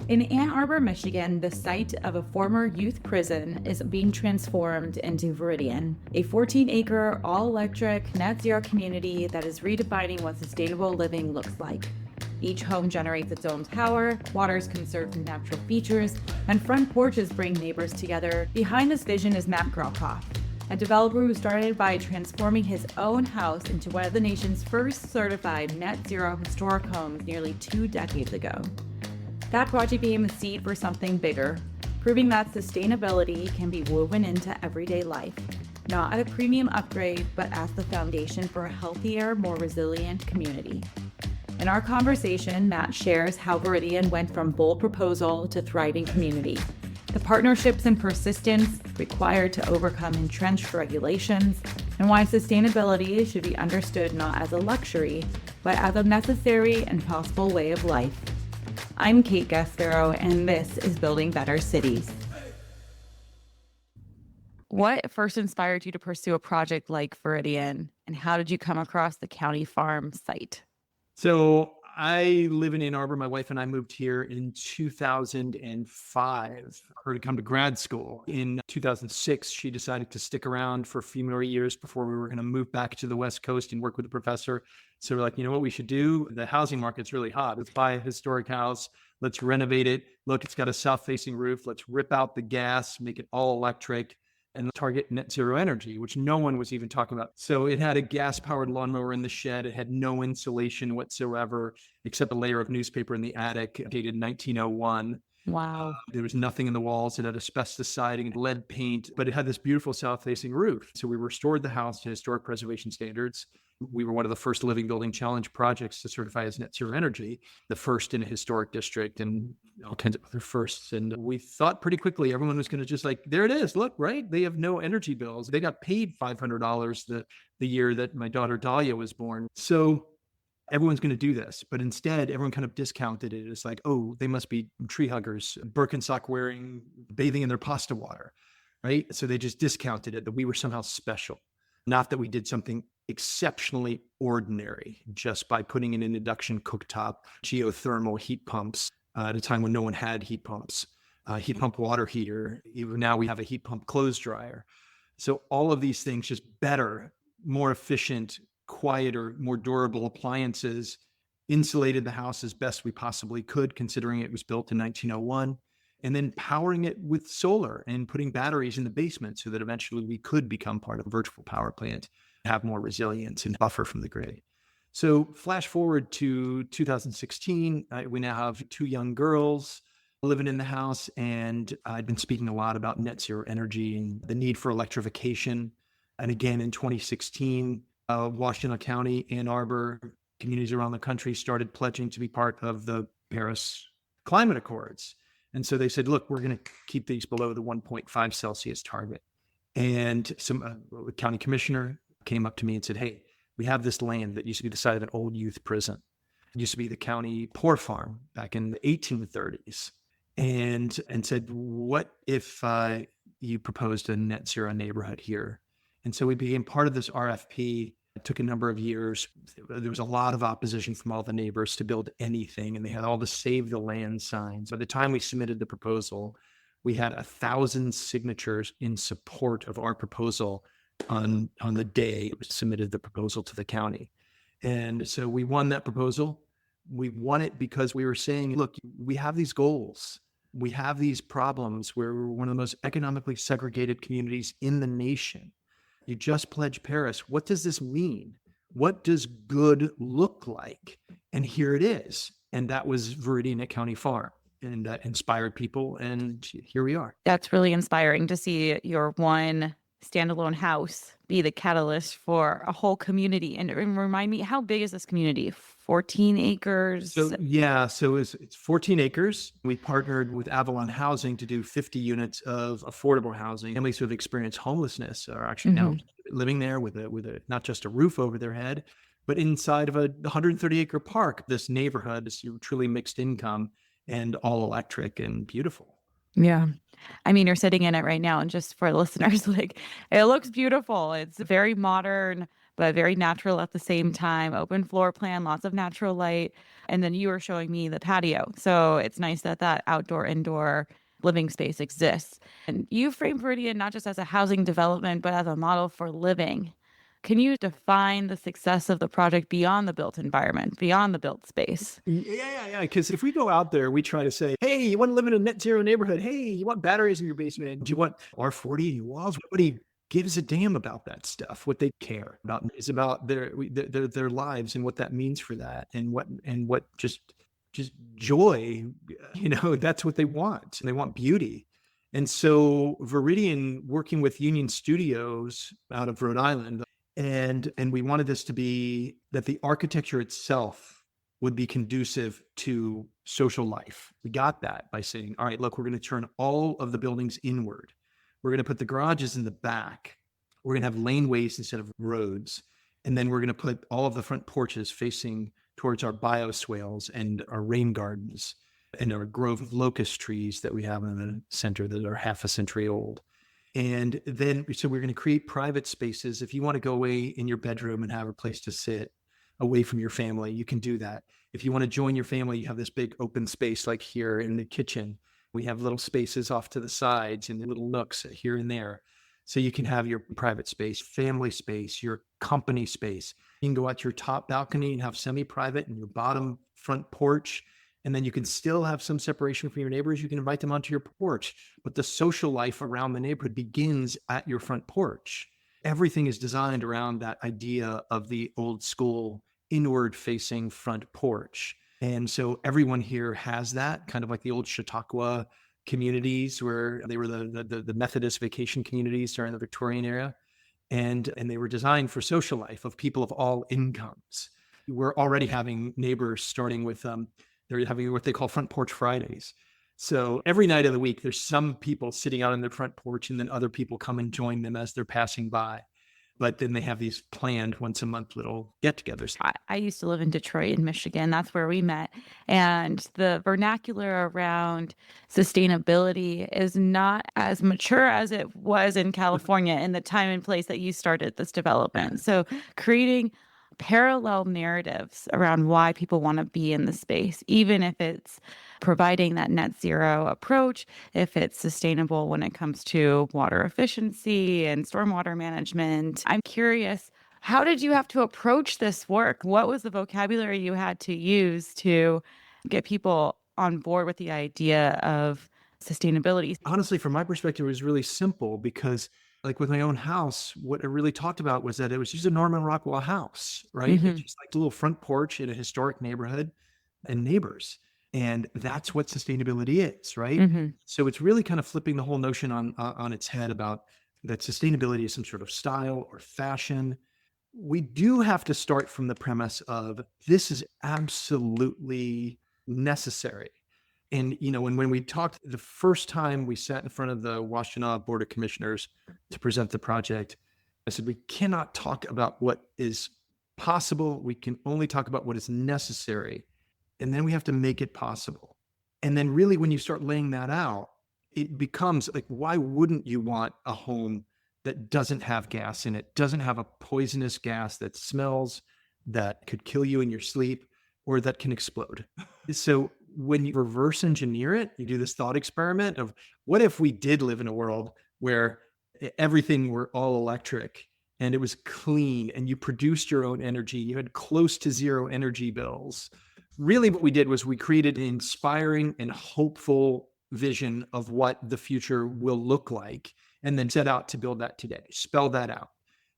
In Ann Arbor, Michigan, the site of a former youth prison is being transformed into Veridian, a 14-acre, all-electric, net-zero community that is redefining what sustainable living looks like. Each home generates its own power, water is conserved from natural features, and front porches bring neighbors together. Behind this vision is Matt Grocoff, a developer who started by transforming his own house into one of the nation's first certified net-zero historic homes nearly 2 decades ago. That project became the seed for something bigger, proving that sustainability can be woven into everyday life, not as a premium upgrade, but as the foundation for a healthier, more resilient community. In our conversation, Matt shares how Veridian went from bold proposal to thriving community, the partnerships and persistence required to overcome entrenched regulations, and why sustainability should be understood not as a luxury, but as a necessary and possible way of life. I'm Kate Gasparo, and this is Building Better Cities. What first inspired you to pursue a project like Veridian, and how did you come across the county farm site? So I live in Ann Arbor. My wife and I moved here in 2005. Her to come to grad school. In 2006, she decided to stick around for a few more years before we were going to move back to the West Coast and work with a professor. So we're like, you know what we should do? The housing market's really hot. Let's buy a historic house. Let's renovate it. Look, it's got a south-facing roof. Let's rip out the gas, make it all electric, and target net zero energy, which no one was even talking about. So it had a gas-powered lawnmower in the shed. It had no insulation whatsoever, except a layer of newspaper in the attic dated 1901. Wow. There was nothing in the walls. It had asbestos siding and lead paint, but it had this beautiful south-facing roof. So we restored the house to historic preservation standards. We were one of the first Living Building Challenge projects to certify as net zero energy, the first in a historic district and all kinds of other firsts. And we thought pretty quickly everyone was going to just like, there it is. Look, right? They have no energy bills. They got paid $500 the year that my daughter Dahlia was born. So everyone's going to do this. But instead, everyone kind of discounted it. It's like, oh, they must be tree huggers, Birkenstock wearing, bathing in their pasta water, right? So they just discounted it, that we were somehow special. Not that we did something exceptionally ordinary just by putting in an induction cooktop, geothermal heat pumps at a time when no one had heat pumps, heat pump water heater. Even now we have a heat pump clothes dryer. So all of these things, just better, more efficient, quieter, more durable appliances, insulated the house as best we possibly could, considering it was built in 1901. And then powering it with solar and putting batteries in the basement so that eventually we could become part of a virtual power plant, have more resilience and buffer from the grid. So flash forward to 2016, we now have 2 young girls living in the house, and I'd been speaking a lot about net zero energy and the need for electrification. And again, in 2016, Washington County, Ann Arbor, communities around the country started pledging to be part of the Paris Climate Accords. And so they said, look, we're going to keep these below the 1.5 Celsius target. And some county commissioner came up to me and said, hey, we have this land that used to be the site of an old youth prison. It used to be the county poor farm back in the 1830s. And said, what if you proposed a net zero neighborhood here? And so we became part of this RFP. It took a number of years. There was a lot of opposition from all the neighbors to build anything, and they had all the save the land signs. By the time we submitted the proposal, we had 1,000 signatures in support of our proposal on the day we submitted the proposal to the county. And so we won that proposal. We won it because we were saying, look, we have these goals. We have these problems where we're one of the most economically segregated communities in the nation. You just pledged Paris. What does this mean? What does good look like? And here it is. And that was Veridian at County Farm. And that inspired people. And here we are. That's really inspiring to see your one standalone house be the catalyst for a whole community. And remind me, how big is this community? 14 acres? So it's 14 acres. We partnered with Avalon Housing to do 50 units of affordable housing. Families who have experienced homelessness are actually now living there with a not just a roof over their head, but inside of a 130-acre park. This neighborhood is truly mixed income and all electric and beautiful. Yeah. I mean, you're sitting in it right now. And just for listeners, like, it looks beautiful. It's very modern, but very natural at the same time. Open floor plan, lots of natural light. And then you were showing me the patio. So it's nice that that outdoor, indoor living space exists. And you frame Veridian not just as a housing development, but as a model for living. Can you define the success of the project beyond the built environment, beyond the built space? Yeah. Because if we go out there, we try to say, hey, you want to live in a net zero neighborhood? Hey, you want batteries in your basement? Do you want R40 in your walls? Nobody gives a damn about that stuff. What they care about is about their lives and what that means for that, and what just joy. That's what they want. And they want beauty. And so Veridian, working with Union Studios out of Rhode Island, and we wanted this to be that the architecture itself would be conducive to social life. We got that by saying, all right, look, we're going to turn all of the buildings inward. We're going to put the garages in the back. We're going to have laneways instead of roads. And then we're going to put all of the front porches facing towards our bioswales and our rain gardens and our grove of locust trees that we have in the center that are half a century old. And then, so we're going to create private spaces. If you want to go away in your bedroom and have a place to sit away from your family, you can do that. If you want to join your family, you have this big open space like here in the kitchen. We have little spaces off to the sides and little nooks here and there. So you can have your private space, family space, your company space. You can go out your top balcony and have semi-private and your bottom front porch. And then you can still have some separation from your neighbors. You can invite them onto your porch, but the social life around the neighborhood begins at your front porch. Everything is designed around that idea of the old school inward facing front porch. And so everyone here has that, kind of like the old Chautauqua communities where they were the Methodist vacation communities during the Victorian era. And they were designed for social life of people of all incomes. We're already having neighbors starting with, they're having what they call front porch Fridays. So every night of the week, there's some people sitting out on their front porch, and then other people come and join them as they're passing by. But then they have these planned once a month little get-togethers. I used to live in Detroit, in Michigan. That's where we met. And the vernacular around sustainability is not as mature as it was in California in the time and place that you started this development. So creating parallel narratives around why people want to be in the space, even if it's providing that net zero approach, if it's sustainable when it comes to water efficiency and stormwater management. I'm curious, how did you have to approach this work? What was the vocabulary you had to use to get people on board with the idea of sustainability? Honestly, from my perspective, it was really simple because, like with my own house, what I really talked about was that it was just a Norman Rockwell house, right? Mhm. It's just like a little front porch in a historic neighborhood and neighbors. And that's what sustainability is, right? Mhm. So it's really kind of flipping the whole notion on its head about that sustainability is some sort of style or fashion. We do have to start from the premise of this is absolutely necessary. And, when we talked the first time we sat in front of the Washtenaw Board of Commissioners to present the project, I said, we cannot talk about what is possible. We can only talk about what is necessary. And then we have to make it possible. And then really, when you start laying that out, it becomes like, why wouldn't you want a home that doesn't have gas in it, doesn't have a poisonous gas that smells, that could kill you in your sleep, or that can explode? So when you reverse engineer it, you do this thought experiment of what if we did live in a world where everything were all electric and it was clean and you produced your own energy, you had close to zero energy bills. Really what we did was we created an inspiring and hopeful vision of what the future will look like, and then set out to build that today. Spell that out.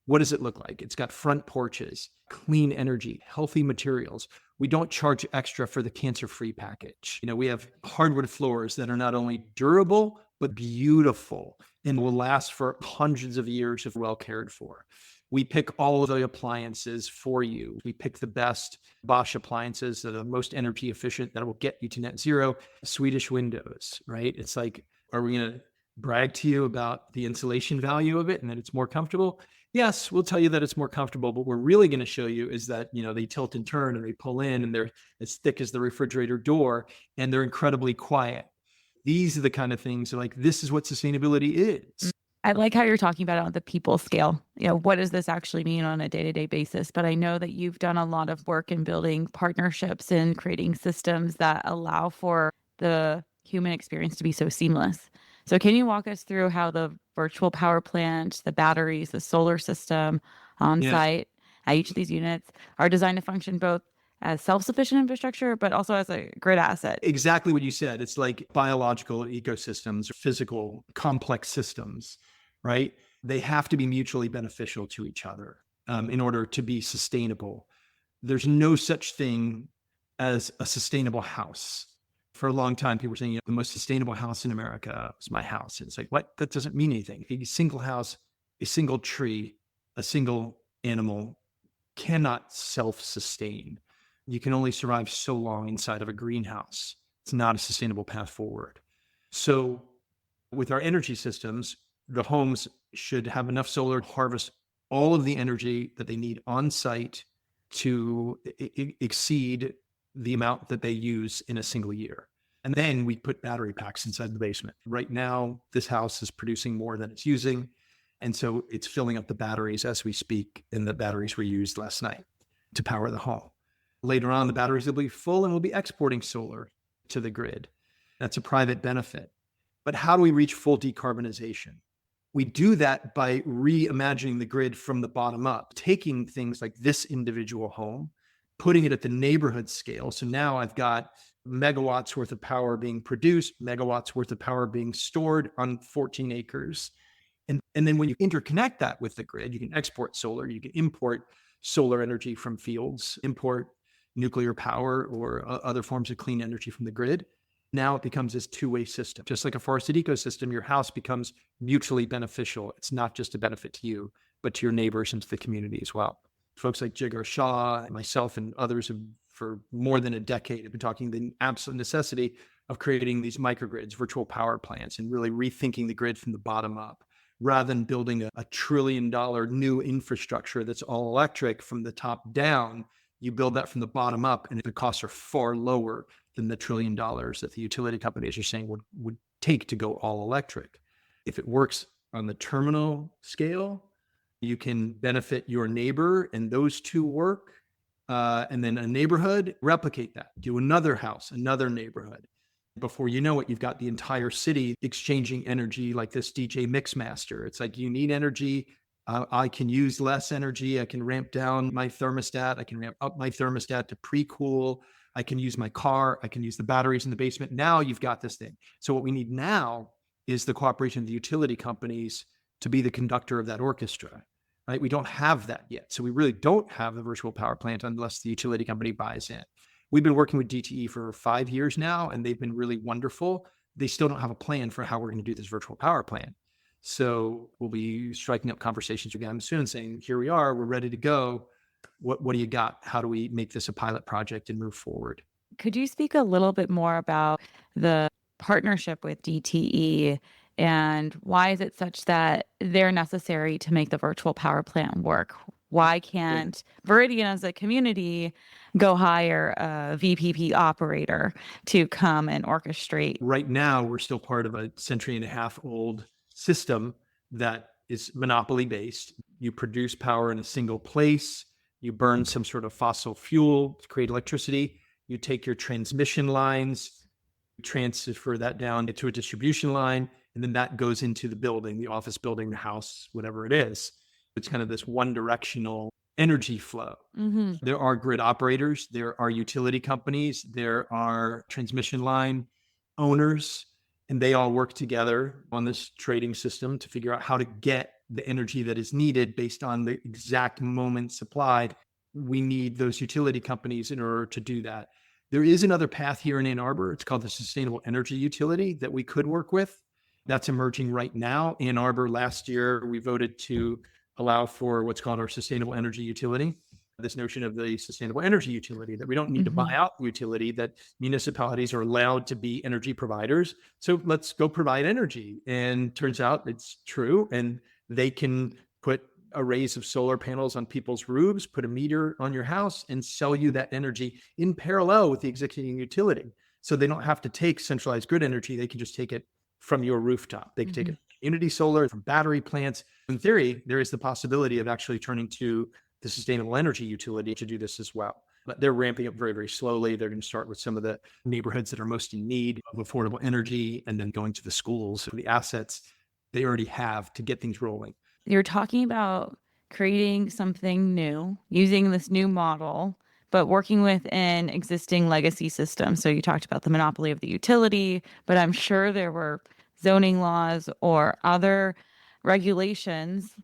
What does it look like? It's got front porches, clean energy, healthy materials. We don't charge extra for the cancer-free package. We have hardwood floors that are not only durable, but beautiful and will last for hundreds of years if well cared for. We pick all of the appliances for you. We pick the best Bosch appliances that are the most energy efficient that will get you to net zero. Swedish windows, right? It's like, are we going to brag to you about the insulation value of it and that it's more comfortable? Yes, we'll tell you that it's more comfortable, but we're really going to show you is that, they tilt and turn and they pull in and they're as thick as the refrigerator door and they're incredibly quiet. These are the kind of things like, this is what sustainability is. I like how you're talking about it on the people scale. What does this actually mean on a day-to-day basis? But I know that you've done a lot of work in building partnerships and creating systems that allow for the human experience to be so seamless. So can you walk us through how the virtual power plant, the batteries, the solar system on site at each of these units are designed to function both as self-sufficient infrastructure, but also as a grid asset? Exactly what you said. It's like biological ecosystems, physical complex systems, right? They have to be mutually beneficial to each other in order to be sustainable. There's no such thing as a sustainable house. For a long time, people were saying, the most sustainable house in America is my house. And it's like, what? That doesn't mean anything. A single house, a single tree, a single animal cannot self-sustain. You can only survive so long inside of a greenhouse. It's not a sustainable path forward. So with our energy systems, the homes should have enough solar to harvest all of the energy that they need on site to exceed the amount that they use in a single year. And then we put battery packs inside the basement. Right now, this house is producing more than it's using. And so it's filling up the batteries as we speak, and the batteries were used last night to power the home. Later on, the batteries will be full and we'll be exporting solar to the grid. That's a private benefit. But how do we reach full decarbonization? We do that by reimagining the grid from the bottom up, taking things like this individual home, putting it at the neighborhood scale. So now I've got megawatts worth of power being produced, megawatts worth of power being stored on 14 acres. And then when you interconnect that with the grid, you can export solar, you can import solar energy from fields, import nuclear power or other forms of clean energy from the grid. Now it becomes this two-way system. Just like a forested ecosystem, your house becomes mutually beneficial. It's not just a benefit to you, but to your neighbors and to the community as well. Folks like Jigar Shah, myself, and others have, for more than a decade, have been talking the absolute necessity of creating these microgrids, virtual power plants, and really rethinking the grid from the bottom up, rather than building a $1 trillion new infrastructure that's all electric from the top down. You build that from the bottom up, and the costs are far lower than the $1 trillion that the utility companies are saying would take to go all electric. If it works on the terminal scale, you can benefit your neighbor, and those two work. And then a neighborhood, replicate that. Do another house, another neighborhood. Before you know it, you've got the entire city exchanging energy like this DJ Mixmaster. It's like, you need energy. I can use less energy. I can ramp down my thermostat. I can ramp up my thermostat to pre-cool. I can use my car. I can use the batteries in the basement. Now you've got this thing. So what we need now is the cooperation of the utility companies to be the conductor of that orchestra, right? We don't have that yet. So we really don't have a virtual power plant unless the utility company buys in. We've been working with DTE for 5 years now, and they've been really wonderful. They still don't have a plan for how we're going to do this virtual power plant. So we'll be striking up conversations with them soon, saying, here we are, we're ready to go. What do you got? How do we make this a pilot project and move forward? Could you speak a little bit more about the partnership with DTE, and why is it such that they're necessary to make the virtual power plant work? Why can't Veridian as a community go hire a VPP operator to come and orchestrate? Right now, we're still part of a century and a half old system that is monopoly based. You produce power in a single place. You burn some sort of fossil fuel to create electricity. You take your transmission lines, transfer that down into a distribution line, and then that goes into the building, the office building, the house, whatever it is. It's kind of this one directional energy flow. Mm-hmm. There are grid operators, there are utility companies, there are transmission line owners, and they all work together on this trading system to figure out how to get the energy that is needed based on the exact moment supplied. We need those utility companies in order to do that. There is another path here in Ann Arbor. It's called the Sustainable Energy Utility that we could work with. That's emerging right now. Ann Arbor, last year, we voted to allow for what's called our Sustainable Energy Utility. This notion of the Sustainable Energy Utility, that we don't need to buy out the utility, that municipalities are allowed to be energy providers. So let's go provide energy. And turns out it's true. And they can put arrays of solar panels on people's roofs, put a meter on your house, and sell you that energy in parallel with the existing utility. So they don't have to take centralized grid energy. They can just take it from your rooftop. They can take it community solar, from battery plants. In theory, there is the possibility of actually turning to the sustainable energy utility to do this as well. But they're ramping up very, very slowly. They're going to start with some of the neighborhoods that are most in need of affordable energy, and then going to the schools, the assets they already have to get things rolling. You're talking about creating something new, using this new model, but working within existing legacy systems. So you talked about the monopoly of the utility, but I'm sure there were zoning laws or other regulations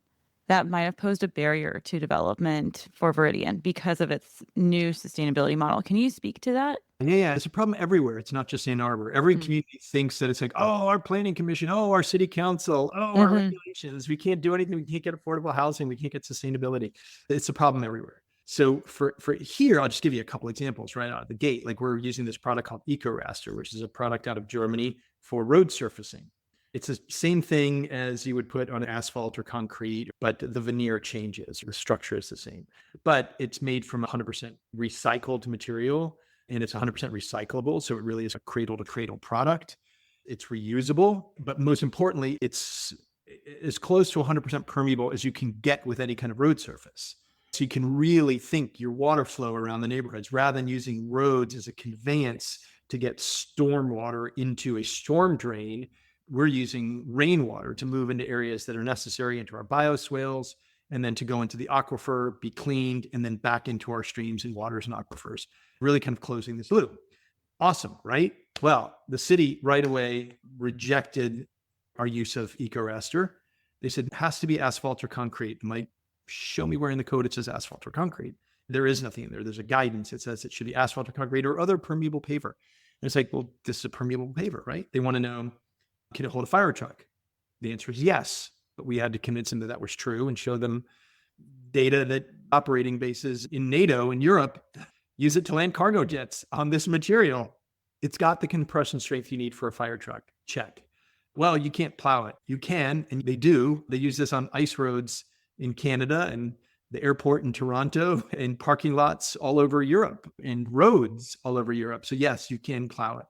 that might have posed a barrier to development for Veridian because of its new sustainability model. Can you speak to that? Yeah, it's a problem everywhere. It's not just Ann Arbor. Every community thinks that it's like, oh, our planning commission, oh, our city council, oh, our regulations. We can't do anything. We can't get affordable housing. We can't get sustainability. It's a problem everywhere. So for here, I'll just give you a couple examples right out of the gate. Like we're using this product called EcoRaster, which is a product out of Germany for road surfacing. It's the same thing as you would put on asphalt or concrete, but the veneer changes. The structure is the same, but it's made from 100% recycled material, and it's 100% recyclable. So it really is a cradle to cradle product. It's reusable, but most importantly, it's as close to 100% permeable as you can get with any kind of road surface. So you can really think your water flow around the neighborhoods rather than using roads as a conveyance to get stormwater into a storm drain. We're using rainwater to move into areas that are necessary into our bioswales, and then to go into the aquifer, be cleaned, and then back into our streams and waters and aquifers, really kind of closing this loop. Awesome, right? Well, the city right away rejected our use of EcoRaster. They said it has to be asphalt or concrete. I'm like, show me where in the code it says asphalt or concrete. There is nothing in there. There's a guidance that says it should be asphalt or concrete or other permeable paver. And it's like, well, this is a permeable paver, right? They want to know, can it hold a fire truck? The answer is yes, but we had to convince them that that was true and show them data that operating bases in NATO and Europe use it to land cargo jets on this material. It's got the compression strength you need for a fire truck. Check. Well, you can't plow it. You can, and they do. They use this on ice roads in Canada and the airport in Toronto and parking lots all over Europe and roads all over Europe. So yes, you can plow it.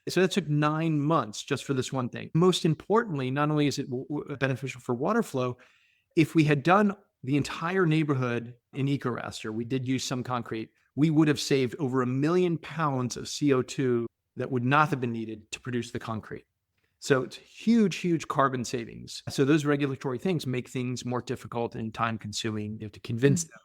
So that took 9 months just for this one thing. Most importantly, not only is it beneficial for water flow, if we had done the entire neighborhood in EcoRaster, we did use some concrete, we would have saved over 1 million pounds of CO2 that would not have been needed to produce the concrete. So it's huge, huge carbon savings. So those regulatory things make things more difficult and time consuming. You have to convince them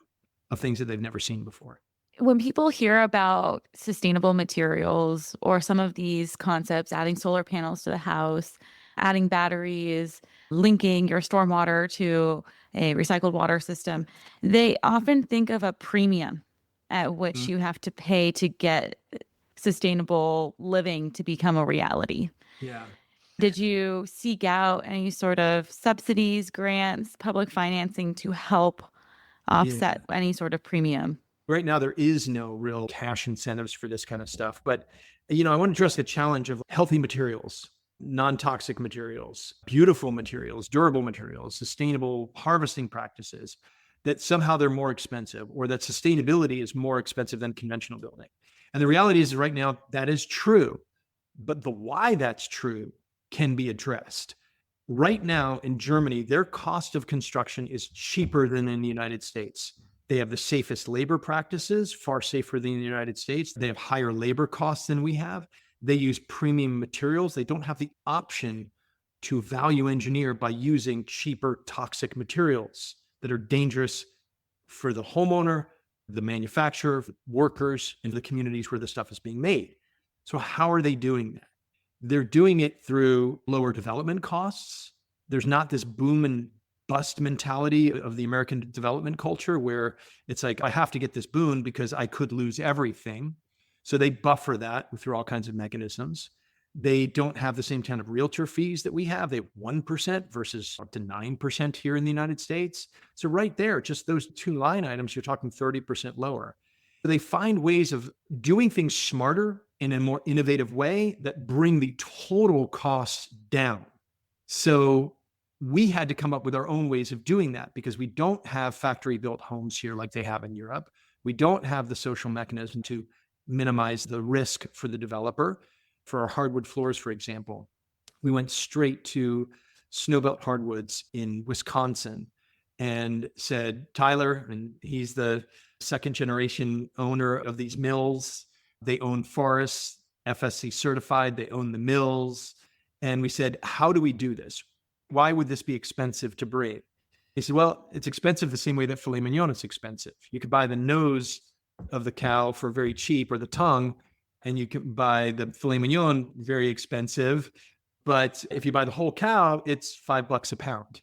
of things that they've never seen before. When people hear about sustainable materials or some of these concepts, adding solar panels to the house, adding batteries, linking your stormwater to a recycled water system, they often think of a premium at which you have to pay to get sustainable living to become a reality. Yeah. Did you seek out any sort of subsidies, grants, public financing to help offset any sort of premium? Right now, there is no real cash incentives for this kind of stuff. But, I want to address the challenge of healthy materials, non-toxic materials, beautiful materials, durable materials, sustainable harvesting practices, that somehow they're more expensive, or that sustainability is more expensive than conventional building. And the reality is right now that is true, but the why that's true can be addressed. Right now in Germany, their cost of construction is cheaper than in the United States. They have the safest labor practices, far safer than the United States. They have higher labor costs than we have. They use premium materials. They don't have the option to value engineer by using cheaper toxic materials that are dangerous for the homeowner, the manufacturer, workers, and the communities where the stuff is being made. So how are they doing that? They're doing it through lower development costs. There's not this boom and bust mentality of the American development culture where it's like, I have to get this boon because I could lose everything. So they buffer that through all kinds of mechanisms. They don't have the same kind of realtor fees that we have. They have 1% versus up to 9% here in the United States. So right there, just those two line items, you're talking 30% lower. They find ways of doing things smarter in a more innovative way that bring the total costs down. So we had to come up with our own ways of doing that because we don't have factory built homes here like they have in Europe. We don't have the social mechanism to minimize the risk for the developer. For our hardwood floors, for example, we went straight to snowbelt hardwoods in Wisconsin and said, Tyler, and he's the second generation owner of these mills. They own forests, FSC certified, they own the mills. And we said, how do we do this? Why would this be expensive to breed? He said, well, it's expensive the same way that filet mignon is expensive. You could buy the nose of the cow for very cheap, or the tongue, and you can buy the filet mignon very expensive. But if you buy the whole cow, it's $5 a pound.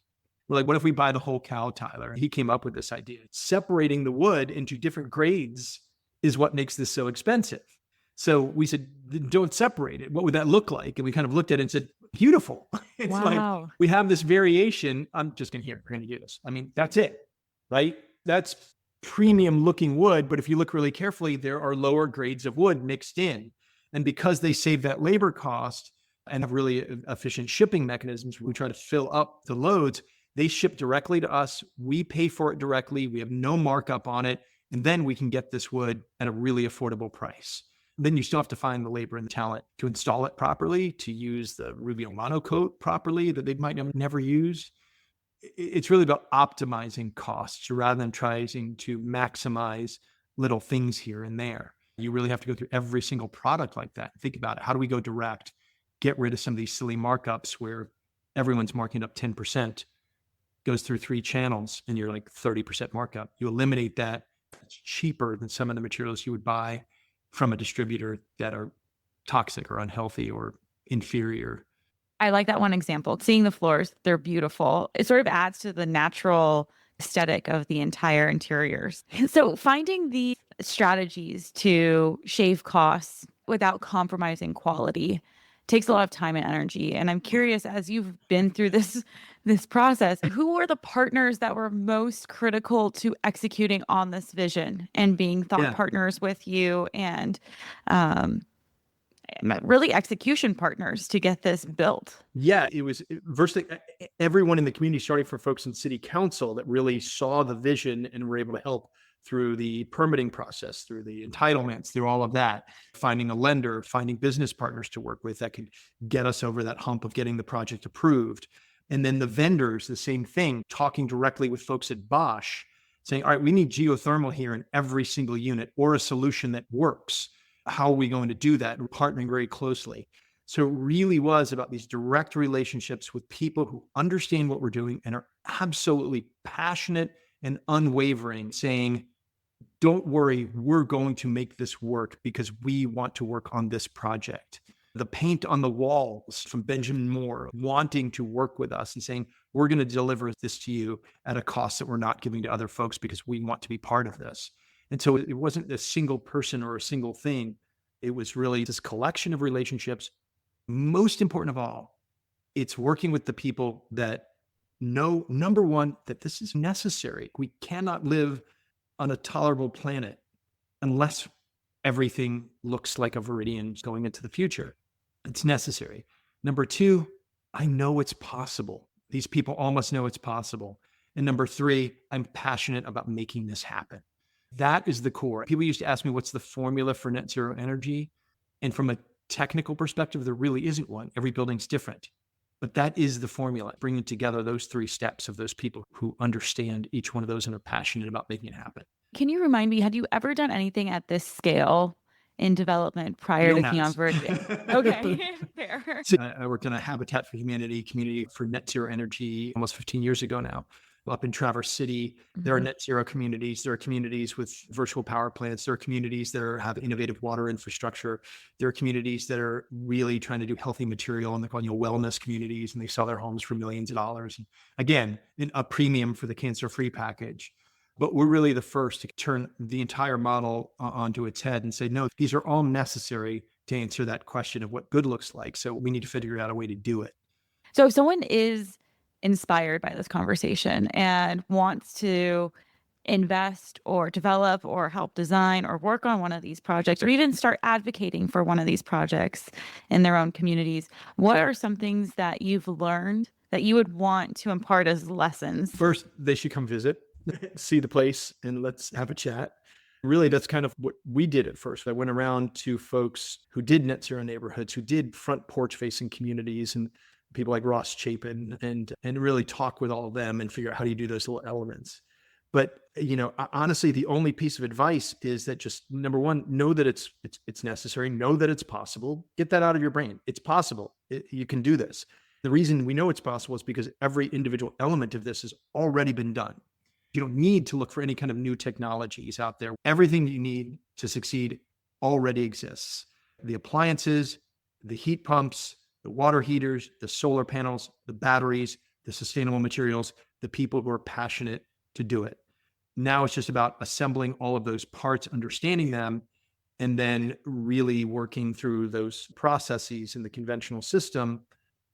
We're like, what if we buy the whole cow, Tyler? He came up with this idea. Separating the wood into different grades is what makes this so expensive. So we said, don't separate it. What would that look like? And we kind of looked at it and said, beautiful. It's Wow. like, we have this variation. I'm just going to we're going to do this. I mean, that's it, right? That's premium looking wood. But if you look really carefully, there are lower grades of wood mixed in. And because they save that labor cost and have really efficient shipping mechanisms, we try to fill up the loads. They ship directly to us. We pay for it directly. We have no markup on it. And then we can get this wood at a really affordable price. Then you still have to find the labor and the talent to install it properly, to use the Rubio monocoat properly that they might never use. It's really about optimizing costs rather than trying to maximize little things here and there. You really have to go through every single product like that. Think about it. How do we go direct? Get rid of some of these silly markups where everyone's marking up 10%, goes through 3 channels, and you're like 30% markup. You eliminate that. It's cheaper than some of the materials you would buy from a distributor that are toxic or unhealthy or inferior. I like that one example. Seeing the floors, they're beautiful. It sort of adds to the natural aesthetic of the entire interiors. So finding the strategies to shave costs without compromising quality takes a lot of time and energy. And I'm curious, as you've been through this process, who were the partners that were most critical to executing on this vision and being thought partners with you, and really execution partners to get this built? Yeah, it was virtually everyone in the community, starting from folks in city council that really saw the vision and were able to help through the permitting process, through the entitlements, through all of that, finding a lender, finding business partners to work with that could get us over that hump of getting the project approved. And then the vendors, the same thing, talking directly with folks at Bosch, saying, all right, we need geothermal here in every single unit, or a solution that works. How are we going to do that? And partnering very closely. So it really was about these direct relationships with people who understand what we're doing and are absolutely passionate and unwavering, saying, don't worry, we're going to make this work because we want to work on this project. The paint on the walls from Benjamin Moore, wanting to work with us and saying, we're going to deliver this to you at a cost that we're not giving to other folks because we want to be part of this. And so it wasn't a single person or a single thing. It was really this collection of relationships. Most important of all, it's working with the people that know, number one, that this is necessary. We cannot live on a tolerable planet unless everything looks like a Veridian going into the future. It's necessary. Number two, I know it's possible. These people all must know it's possible. And number three, I'm passionate about making this happen. That is the core. People used to ask me, what's the formula for net zero energy? And from a technical perspective, there really isn't one. Every building's different. But that is the formula, bringing together those 3 steps of those people who understand each one of those and are passionate about making it happen. Can you remind me, had you ever done anything at this scale in development prior to Key on Veridian? Okay, fair. So I worked in a Habitat for Humanity community for net zero energy almost 15 years ago now. Up in Traverse City, there are net zero communities. There are communities with virtual power plants. There are communities that have innovative water infrastructure. There are communities that are really trying to do healthy material, and they're called wellness communities, and they sell their homes for millions of dollars. And again, a premium for the cancer-free package. But we're really the first to turn the entire model onto its head and say, no, these are all necessary to answer that question of what good looks like. So we need to figure out a way to do it. So if someone is inspired by this conversation and wants to invest or develop or help design or work on one of these projects, or even start advocating for one of these projects in their own communities, what are some things that you've learned that you would want to impart as lessons? First, they should come visit, see the place, and let's have a chat. Really, that's kind of what we did at first. I went around to folks who did net zero neighborhoods, who did front porch facing communities, and people like Ross Chapin and really talk with all of them and figure out how do you do those little elements. But, honestly, the only piece of advice is that just number one, know that it's necessary, know that it's possible, get that out of your brain. It's possible. You can do this. The reason we know it's possible is because every individual element of this has already been done. You don't need to look for any kind of new technologies out there. Everything you need to succeed already exists. The appliances, the heat pumps, the water heaters, the solar panels, the batteries, the sustainable materials, the people who are passionate to do it. Now it's just about assembling all of those parts, understanding them, and then really working through those processes in the conventional system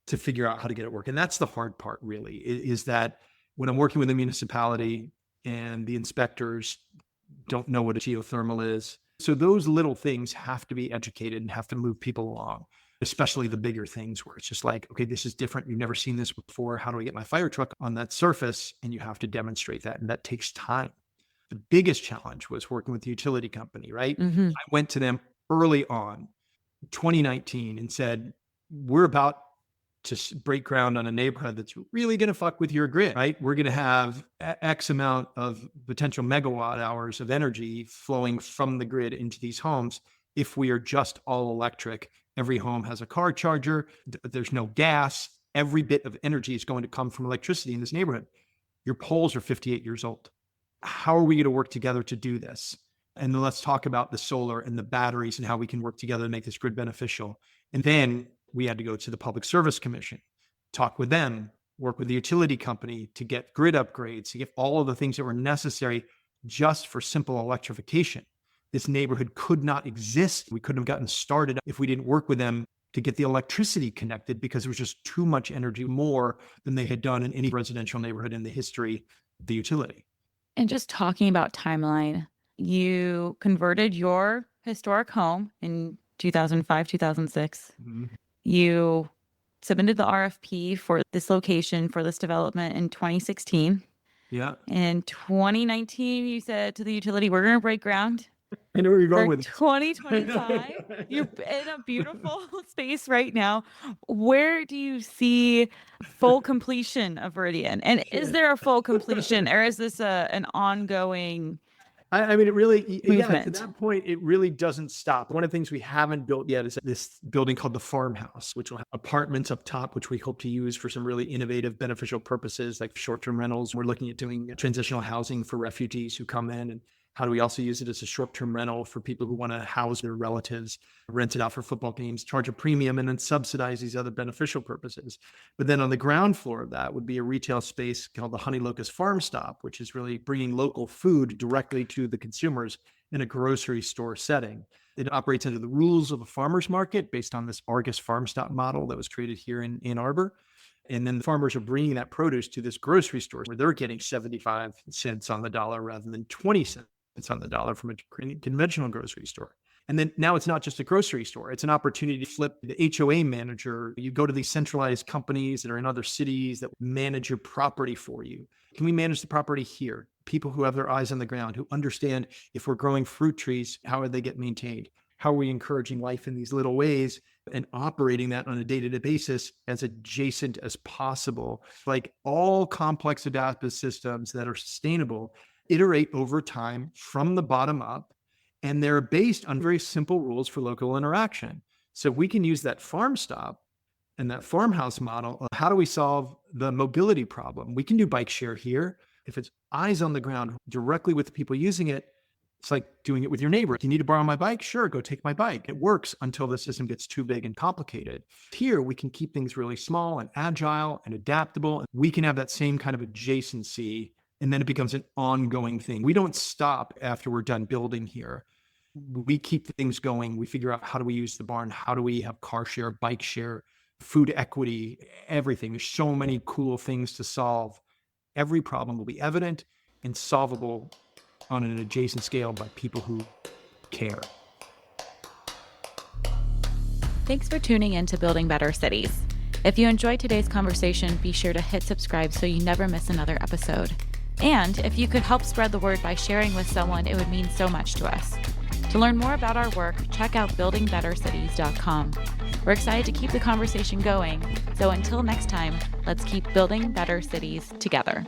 to figure out how to get it work. And that's the hard part, really, is that when I'm working with a municipality and the inspectors don't know what a geothermal is. So those little things have to be educated and have to move people along, especially the bigger things where it's just like, okay, this is different. You've never seen this before. How do I get my fire truck on that surface? And you have to demonstrate that. And that takes time. The biggest challenge was working with the utility company, right? Mm-hmm. I went to them early on, 2019, and said, we're about to break ground on a neighborhood that's really going to fuck with your grid, right? We're going to have X amount of potential megawatt hours of energy flowing from the grid into these homes. If we are just all electric, every home has a car charger, there's no gas, every bit of energy is going to come from electricity in this neighborhood. Your poles are 58 years old. How are we going to work together to do this? And then let's talk about the solar and the batteries and how we can work together to make this grid beneficial. And then we had to go to the Public Service Commission, talk with them, work with the utility company to get grid upgrades, to get all of the things that were necessary just for simple electrification. This neighborhood could not exist. We couldn't have gotten started if we didn't work with them to get the electricity connected, because there was just too much energy, more than they had done in any residential neighborhood in the history of the utility. And just talking about timeline, you converted your historic home in 2005, 2006. Mm-hmm. You submitted the RFP for this location, for this development in 2016. Yeah. In 2019, you said to the utility, we're going to break ground. I know where you're going For with 2025. You're in a beautiful space right now. Where do you see full completion of Veridian? And is there a full completion, or is this an ongoing? I mean, it really, movement? to that point, it really doesn't stop. One of the things we haven't built yet is this building called the Farmhouse, which will have apartments up top, which we hope to use for some really innovative, beneficial purposes like short-term rentals. We're looking at doing transitional housing for refugees who come in, and how do we also use it as a short-term rental for people who want to house their relatives, rent it out for football games, charge a premium, and then subsidize these other beneficial purposes. But then on the ground floor of that would be a retail space called the Honey Locust Farm Stop, which is really bringing local food directly to the consumers in a grocery store setting. It operates under the rules of a farmer's market based on this Argus Farm Stop model that was created here in Ann Arbor. And then the farmers are bringing that produce to this grocery store where they're getting 75 cents on the dollar rather than 20 cents on the dollar from a conventional grocery store. And then now it's not just a grocery store. It's an opportunity to flip the HOA manager. You go to these centralized companies that are in other cities that manage your property for you. Can we manage the property here? People who have their eyes on the ground, who understand if we're growing fruit trees, how would they get maintained? How are we encouraging life in these little ways and operating that on a day-to-day basis as adjacent as possible? Like all complex adaptive systems that are sustainable iterate over time from the bottom up, and they're based on very simple rules for local interaction. So we can use that farm stop and that farmhouse model of how do we solve the mobility problem? We can do bike share here. If it's eyes on the ground directly with the people using it, it's like doing it with your neighbor. You need to borrow my bike? Sure, go take my bike. It works until the system gets too big and complicated. Here, we can keep things really small and agile and adaptable. We can have that same kind of adjacency, and then it becomes an ongoing thing. We don't stop after we're done building here. We keep things going. We figure out how do we use the barn? How do we have car share, bike share, food equity, everything. There's so many cool things to solve. Every problem will be evident and solvable on an adjacent scale by people who care. Thanks for tuning in to Building Better Cities. If you enjoyed today's conversation, be sure to hit subscribe so you never miss another episode. And if you could help spread the word by sharing with someone, it would mean so much to us. To learn more about our work, check out buildingbettercities.com. We're excited to keep the conversation going, so until next time, let's keep building better cities together.